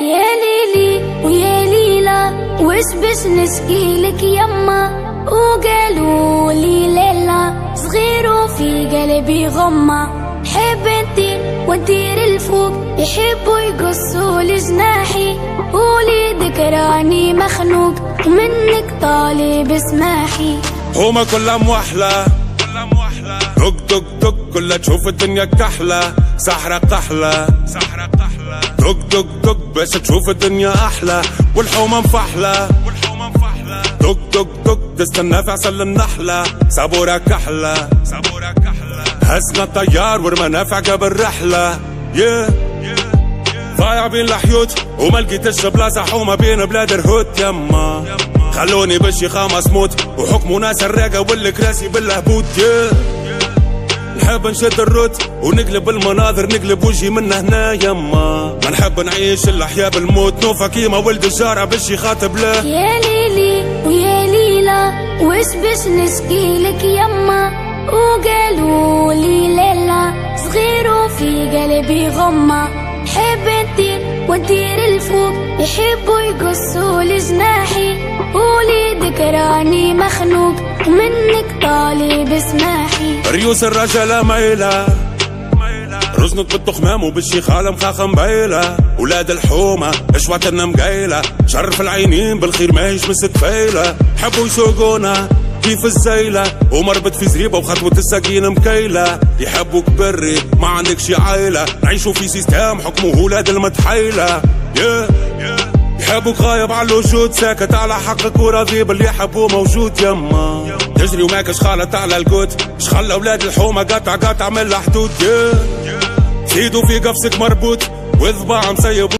يا ليلي ويا ليلى وش باش نشكيلك يما، وقالوا لي ليلى صغير وفي قلبي غمة، حب انتي وندير الفوق يحبوا يقصوا لجناحي، وليدك راني مخنوق ومنك طالب اسماحي. هما كلها موحلة دق دق دق كلها تشوف الدنيا كحلة، سحرة قحلة دق دق دق باش تشوف الدنيا أحلى، والحومة مفحلة دق دق دق تستنى في عسل النحلة، صبورة كحلة هزنا الطيار ورمانا في عقب الرحلة. ضايع بين الحيوت وما لقيتش بلاصة حومة بين بلاد الهوت يما، خلوني بالشيخة مسموت وحكموا ناس الراقة والكراسي بالهبوط. نحب نشد الروت ونقلب المناظر، نقلب وجهي من هنا يما، ما نحب نعيش الأحياء بالموت، نوفا كيما ولد الجارة بالشي خاطب له. يا ليلي ويا ليلى وش باش نشكيلك يما، وقالوا لي ليلى صغير وفي قلبي غمة، حب انتي وندير الفوق يحبوا يقصوا لجناحي، وليدك راني مخنوق ومنك طالب اسماحي. ريوس الرجالة مايلة رزنك بالتخمام وبالشيخالة مخاخة مبايلة، ولاد الحومة اشواتنا مقايلة، شرف العينين بالخير ماهيش مستفايلة، حبوا يسوقونا كيف الزيلة ومربط في زريبة وخطوة الساقين مكيلة، يحبوك بري ما عندكش عايلة، نعيشوا في سيستم حكمه ولاد المتحيلة. يحبوك غايب على الوجود ساكت على حقك وراضي باللي يحبوه موجود يما، تجري وماكش خالط على القوت، شخل اولاد الحومة قطع من الحدود، زيدوا في قفصك مربوط وذباع مسيب.